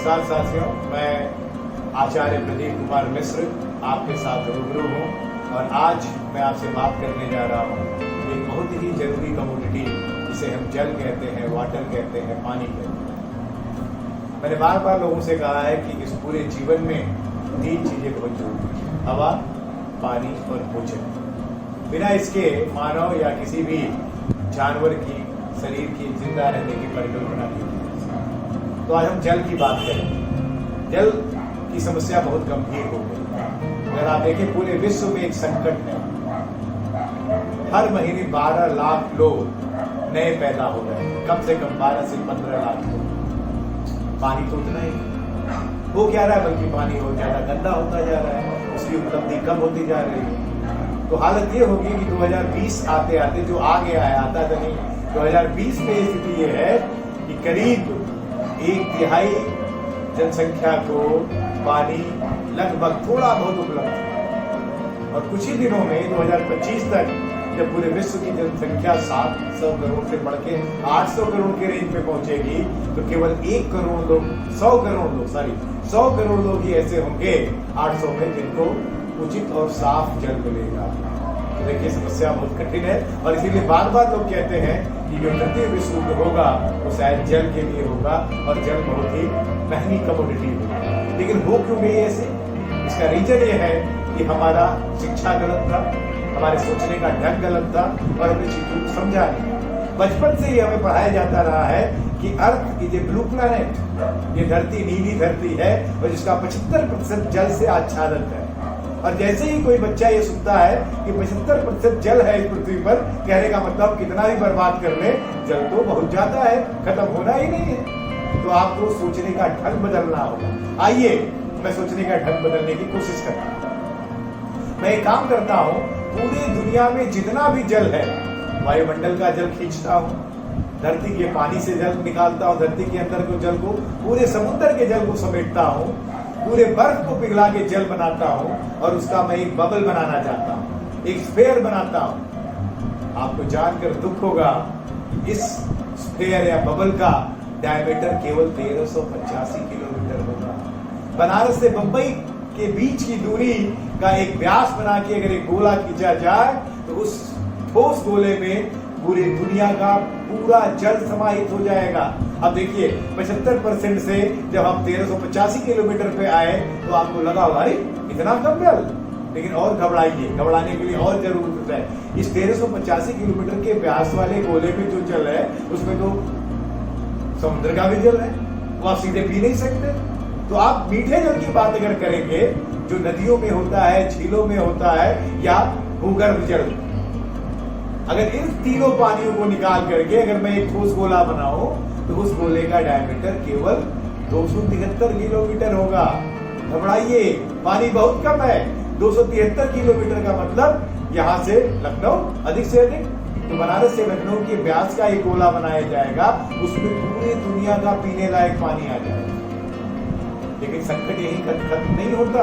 नमस्कार साथियों, मैं आचार्य प्रदीप कुमार मिश्र आपके साथ रूबरू हूँ और आज मैं आपसे बात करने जा रहा हूँ एक बहुत ही जरूरी कमोडिटी जिसे हम जल कहते हैं, वाटर कहते हैं, पानी कहते हैं। मैंने बार बार लोगों से कहा है कि इस पूरे जीवन में 3 चीजें बहुत जरूरी हैं: हवा, पानी और भोजन। बिना इसके मानव या किसी भी जानवर की शरीर की जिंदा रहने की परिकल्पना नहीं है। तो आज हम जल की बात करें। जल की समस्या बहुत गंभीर हो गई। अगर आप देखें पूरे विश्व में एक संकट है। हर महीने 12 लाख लोग नए पैदा हो रहे हैं, कम से कम 12 से 15 लाख लोग। पानी तो उतना ही हो क्या रहा है, बल्कि पानी और ज्यादा गंदा होता जा रहा है, उसकी उपलब्धि कम होती जा रही है। तो हालत ये होगी कि 2020 आते आते जो आ गया है, आता तो नहीं, 2020 में स्थिति ये है कि करीब 1/3 जनसंख्या को पानी लगभग थोड़ा बहुत उपलब्ध है। और कुछ ही दिनों में 2025 तक जब पूरे विश्व की जनसंख्या 700 करोड़ से बढ़ के 800 करोड़ के रेंज में पहुंचेगी तो केवल 1 करोड़ लोग 100 करोड़ लोग ही ऐसे होंगे 800 में जिनको उचित और साफ जल मिलेगा। तो देखिए समस्या बहुत कठिन है और इसीलिए बार बार लोग कहते हैं कि जो तृतीय विश्व युद्ध होगा वो शायद जल के लिए होगा और जल बहुत ही महंगी कमोडिटी होगी। लेकिन हो क्यों गई ऐसे? इसका रीजन ये है कि हमारा शिक्षा गलत था, हमारे सोचने का ढंग गलत था और हमने चीजों को समझा नहीं। बचपन से ही हमें पढ़ाया जाता रहा है कि earth is a blue planet, ये धरती नीली धरती है और जिसका 75% जल से आच्छादित है। और जैसे ही कोई बच्चा ये सुनता है कि 75% जल है इस पृथ्वी पर, कहने का मतलब कितना भी बर्बाद कर ले, जल तो बहुत ज्यादा है, खत्म होना ही नहीं है। तो आपको सोचने का ढंग बदलना होगा। आइए मैं सोचने का ढंग बदलने की कोशिश करता हूँ। मैं एक काम करता हूँ, पूरी दुनिया में जितना भी जल है, वायुमंडल का जल खींचता हूँ, धरती के पानी से जल निकालता हूँ, धरती के अंदर को जल को, पूरे समुद्र के जल को समेटता हूँ, पूरे बर्फ को पिघला के जल बनाता हूँ और उसका मैं एक बबल बनाना चाहता हूँ, एक स्फेयर बनाता हूँ। आपको जानकर दुख होगा, इस स्फेयर या बबल का डायमीटर केवल 1385 किलोमीटर होगा। बनारस से बंबई के बीच की दूरी का एक व्यास बना के अगर एक गोला खींचा जाए तो उस ठोस गोले में पूरी दुनिया का पूरा जल समाहित हो जाएगा। अब देखिए 75% से जब हम 1385 किलोमीटर पे आए तो आपको लगा होगा अरे इतना कम जल, लेकिन और घबराइए, घबराने के लिए और जरूरत है। इस 1385 किलोमीटर के व्यास वाले गोले में जो जल है उसमें तो समुद्र का भी जल है, वो आप सीधे पी नहीं सकते। तो आप मीठे जल की बात अगर करेंगे जो नदियों में होता है, झीलों में होता है या भूगर्भ जल, अगर इन तीनों पानियों को निकाल करके अगर मैं एक ठोस गोला बनाऊं तो उस गोले का डायमीटर केवल 273 किलोमीटर होगा। घबराइए, पानी बहुत कम है। 273 किलोमीटर का मतलब यहां से लखनऊ अधिक से अधिक, तो बनारस से लखनऊ के व्यास का एक गोला बनाया जाएगा, उसमें पूरी दुनिया का पीने लायक पानी आ जाएगा। लेकिन संकट यही खत्म नहीं होता।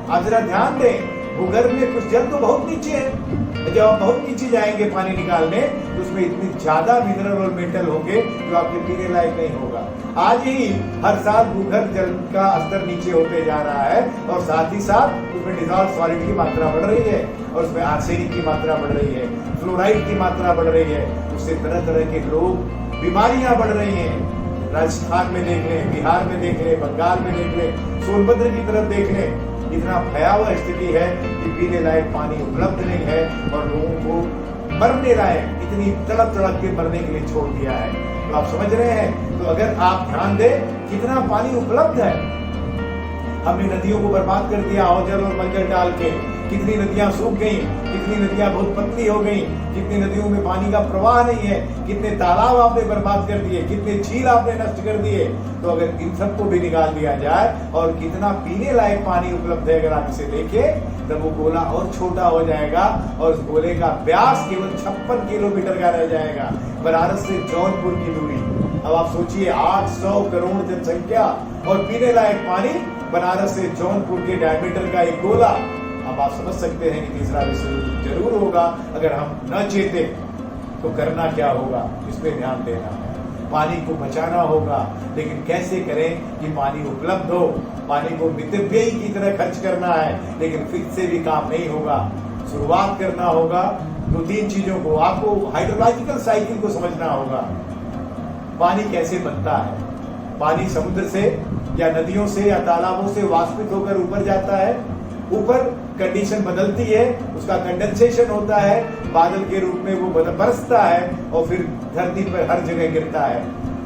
आप जरा ध्यान दें, भूगर्भ में कुछ जल तो बहुत नीचे है। जब आप बहुत नीचे जाएंगे पानी निकालने तो उसमें इतनी ज्यादा मिनरल और मेटल होंगे जो आपके पीने लायक नहीं होगा। आज ही हर साल भूगर्भ जल का स्तर नीचे होते जा रहा है और साथ ही साथ उसमें डिजॉल्व सॉलिड की मात्रा बढ़ रही है और उसमें आर्सेनिक की मात्रा बढ़ रही है, फ्लोराइड की मात्रा बढ़ रही है। उससे तरह तरह के लोग, बीमारियां बढ़ रही हैं। राजस्थान में देख लें, बिहार में देख लें, बंगाल में देख लें, सोनभद्र की तरफ देख लें, इतना भयावह स्थिति है कि पीने लायक पानी उपलब्ध नहीं है और लोगों को मरने लायक इतनी तड़प तड़प के मरने के लिए छोड़ दिया है। तो आप समझ रहे हैं? तो अगर आप ध्यान दें कितना पानी उपलब्ध है, हमने नदियों को बर्बाद कर दिया औजल और मलजल डाल के। कितनी नदियां सूख गई, कितनी नदियां बहुत पतली हो गई, कितनी नदियों में पानी का प्रवाह नहीं है, कितने तालाब आपने बर्बाद कर दिए, कितने झील आपने नष्ट कर दिए। तो अगर इन सबको भी निकाल दिया जाए और कितना पीने लायक पानी उपलब्ध है अगर आप इसे देखें, तब वो गोला और छोटा हो जाएगा और उस गोले का व्यास केवल 56 किलोमीटर का रह जाएगा। बनारस से जौनपुर की दूरी। अब आप सोचिए 800 करोड़ जनसंख्या और पीने लायक पानी, बनारस से जौनपुर के डायमीटर का एक गोला। अब आप समझ सकते हैं कि तीसरा विश्व युद्ध जरूर होगा। अगर हम न चेते तो करना क्या होगा, इस पे ध्यान देना है। पानी को बचाना होगा, लेकिन कैसे करें कि पानी उपलब्ध हो। पानी को मितव्ययी की तरह खर्च करना है, लेकिन फिर से भी काम नहीं होगा। शुरुआत करना होगा 2-3 चीजों को। आपको हाइड्रोलॉजिकल साइकिल को समझना होगा। पानी कैसे बनता है? पानी समुद्र से या नदियों से या तालाबों से वाष्पित होकर ऊपर जाता है। ऊपर कंडीशन बदलती है, उसका कंडेंसेशन होता है, बादल के रूप में वो बरसता है और फिर धरती पर हर जगह गिरता है।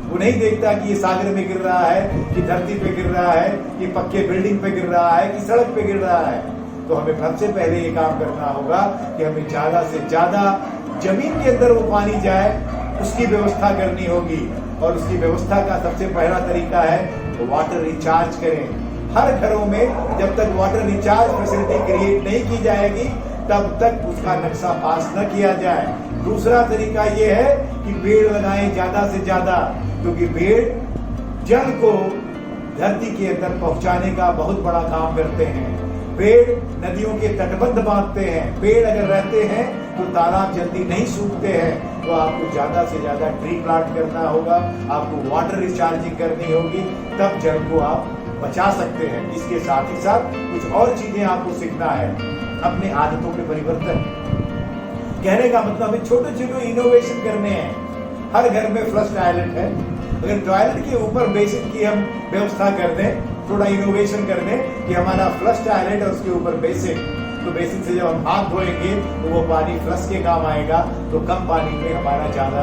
वो नहीं देखता कि ये सागर में गिर रहा है, कि धरती पे गिर रहा है, कि पक्के बिल्डिंग पे गिर रहा है, कि सड़क पे गिर रहा है। तो हमें सबसे पहले ये काम करना होगा कि हमें ज्यादा से ज्यादा जमीन के अंदर वो पानी जाए, उसकी व्यवस्था करनी होगी। और उसकी व्यवस्था का सबसे पहला तरीका है वाटर रिचार्ज करें। हर घरों में जब तक वाटर रिचार्ज फैसिलिटी क्रिएट नहीं की जाएगी, तब तक उसका नक्शा पास न किया जाए। दूसरा तरीका यह है कि पेड़ लगाएं ज्यादा से ज्यादा, क्योंकि पेड़ जल को धरती के अंदर पहुंचाने का बहुत बड़ा काम करते हैं। पेड़ नदियों के तटबंध बांधते हैं। पेड़ अगर रहते हैं तो तालाब जल्दी नहीं सूखते हैं। तो आपको ज्यादा से ज्यादा ट्री प्लांट करना होगा, आपको वाटर रिचार्जिंग करनी होगी, तब जल को आप बचा सकते हैं। इसके साथ ही साथ कुछ और चीजें आपको सीखना है। अपने आदतों में परिवर्तन, कहने का मतलब है छोटे छोटे इनोवेशन करने हैं। हर घर में फ्लश टॉयलेट है, अगर टॉयलेट के ऊपर बेसिन की हम व्यवस्था कर दें, थोड़ा इनोवेशन कर दें कि हमारा फ्लश टॉयलेट और उसके ऊपर बेसिन, तो बेसिन से जब हम हाथ धोएंगे तो वो पानी फ्लश के काम आएगा, तो कम पानी में हमारा ज्यादा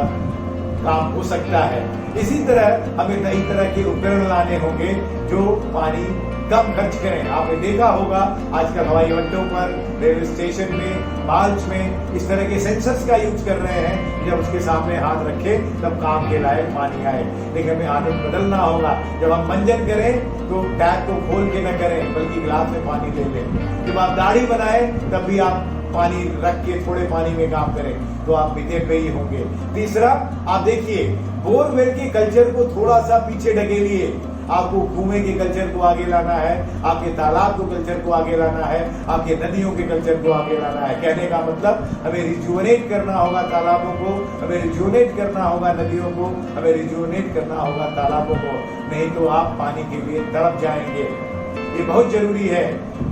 काम हो सकता है। इसी तरह हमें नई तरह के उपकरण लाने होंगे जो पानी कम खर्च करें। आपने देखा होगा आजकल हवाई अड्डों पर, रेलवे स्टेशन में, माल्स में इस तरह के सेंसर्स का यूज कर रहे हैं। जब उसके सामने हाथ रखे तब काम के लायक पानी आए। लेकिन हमें आदत बदलना होगा। जब हम मंजन करें तो टैप को खोल के न करें, बल्कि गिलास में पानी ले लें। जब आप दाढ़ी बनाएं तब भी आप पानी रख के थोड़े पानी में काम करें, तो आप मितव्ययी होंगे। तीसरा, आप देखिए बोरवेल के कल्चर को थोड़ा सा पीछे ढकेलिए। आपको कुएं के कल्चर को आगे लाना है, आपके तालाब को कल्चर को आगे लाना है, आपके नदियों के कल्चर को आगे लाना है। कहने का मतलब हमें रिजुवनेट करना होगा तालाबों को, हमें रिजुवनेट करना होगा नदियों को, हमें रिजुवनेट करना होगा तालाबों को, नहीं तो आप पानी के लिए तड़प जाएंगे। ये बहुत जरूरी है।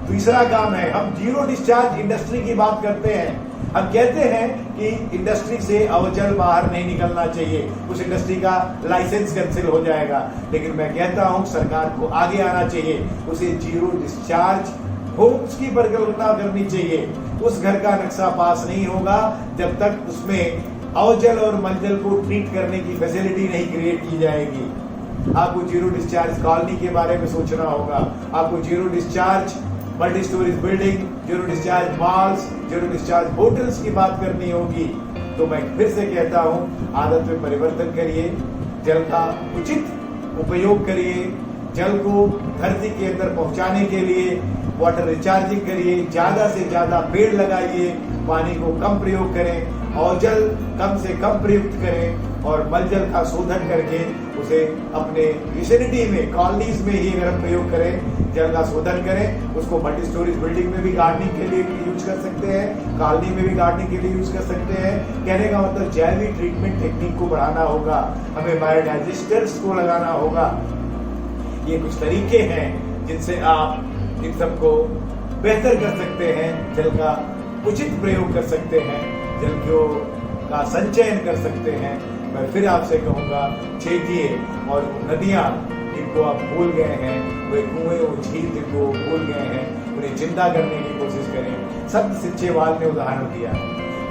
तीसरा काम है, हम जीरो डिस्चार्ज इंडस्ट्री की बात करते हैं। हम कहते हैं कि इंडस्ट्री से अवजल बाहर नहीं निकलना चाहिए, उस इंडस्ट्री का लाइसेंस कैंसिल हो जाएगा। लेकिन मैं कहता हूं सरकार को आगे आना चाहिए, उसे जीरो डिस्चार्ज होम्स की परिकल्पना करनी चाहिए। उस घर का नक्शा पास नहीं होगा जब तक उसमें अवजल और मलजल को ट्रीट करने की फैसिलिटी नहीं क्रिएट की जाएगी। आपको जीरो डिस्चार्ज कॉलोनी के बारे में सोचना होगा, आपको zero discharge multi storage building, zero discharge malls, zero discharge hotels की बात करनी होगी। तो मैं फिर से कहता हूं, आदत में परिवर्तन करिए, जल का उचित उपयोग करिए, जल को धरती के अंदर पहुंचाने के लिए वाटर रिचार्जिंग करिए, ज्यादा से ज्यादा पेड़ लगाइए, पानी को कम प्रयोग करें और जल कम से कम प्रयुक्त करें, और मलजल का शोधन करके उसे अपने विसिनिटी में, कॉलोनीज में ही अगर हम प्रयोग करें, जल का शोधन करें, उसको मल्टी स्टोरेज बिल्डिंग में भी गार्डनिंग के लिए यूज कर सकते हैं, कॉलोनी में भी गार्डनिंग के लिए यूज कर सकते हैं। कहने का मतलब जैविक ट्रीटमेंट टेक्निक को बढ़ाना होगा, हमें बायोडाइजेस्टर्स को लगाना होगा। ये कुछ तरीके हैं जिनसे आप इन सबको बेहतर कर सकते हैं, जल का उचित प्रयोग कर सकते हैं, जल का संचयन कर सकते हैं। मैं फिर आपसे कहूंगा, छेकिए और नदियां जिनको आप भूल गए हैं, वे कुएं और झील जिनको भूल गए हैं, उन्हें जिंदा करने की कोशिश करें। संत सिच्चेवाल ने उदाहरण दिया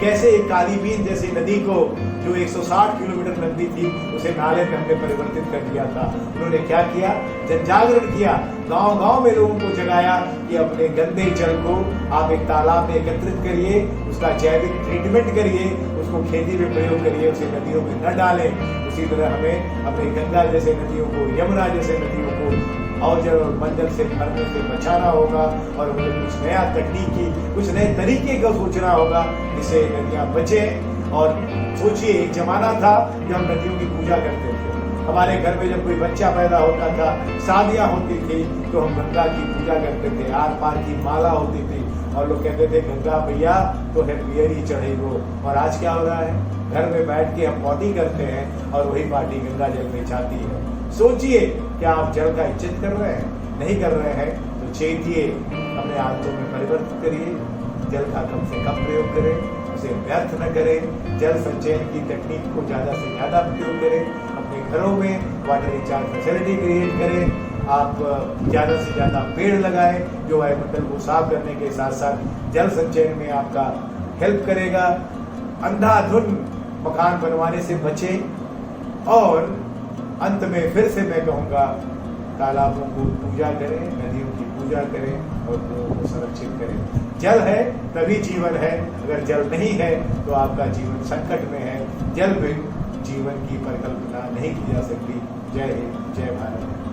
कैसे एक काली बीन जैसी नदी को, जो 160 किलोमीटर लंबी थी, उसे नाले में हमने परिवर्तित कर दिया था। उन्होंने क्या किया? जन जागरण किया, गांव गांव में लोगों को जगाया कि अपने गंदे जल को आप एक तालाब में एकत्रित करिए, उसका जैविक ट्रीटमेंट करिए, उसको खेती में प्रयोग करिए, उसे नदियों में न डालें। उसी तरह हमें अपनी गंगा जैसे नदियों को, यमुना जैसे नदियों को अवजल और मलजल से मरने से बचाना होगा, और हमें कुछ नया तकनीकी, कुछ नए तरीके का सोचना होगा जिससे नदियां बचें। और सोचिए, एक जमाना था जब हम नदियों की पूजा करते थे। हमारे घर में जब कोई बच्चा पैदा होता था, शादियां होती थी, तो हम गंगा की पूजा करते थे, आर पार की माला होती थी और लोग कहते थे गंगा मैया तो है पियरी चढ़े गो। और आज क्या हो रहा है, घर में बैठ के हम पार्टी करते हैं और वही पार्टी गंगा जल में जाती है। सोचिए, क्या आप जल का इज्जत कर रहे हैं? नहीं कर रहे हैं तो चेतिए, अपने आदतों में परिवर्तन करिए, जल का कम से कम प्रयोग करें, उसे व्यर्थ न करें, जल संचयन की तकनीक को ज्यादा से ज्यादा प्रयोग करें, अपने घरों में वाटर रिचार्ज फैसिलिटी क्रिएट करें, आप ज्यादा से ज्यादा पेड़ लगाएं जो वायुमंडल को साफ करने के साथ साथ जल संचयन में आपका हेल्प करेगा। अंधाधुंध मकान बनवाने से बचें और अंत में फिर से मैं कहूँगा, तालाबों को पूजा करें, नदियों की पूजा करें और कुओं को संरक्षित करें। जल है तभी जीवन है, अगर जल नहीं है तो आपका जीवन संकट में है। जल बिन जीवन की परिकल्पना नहीं की जा सकती। जय हिंद, जय भारत।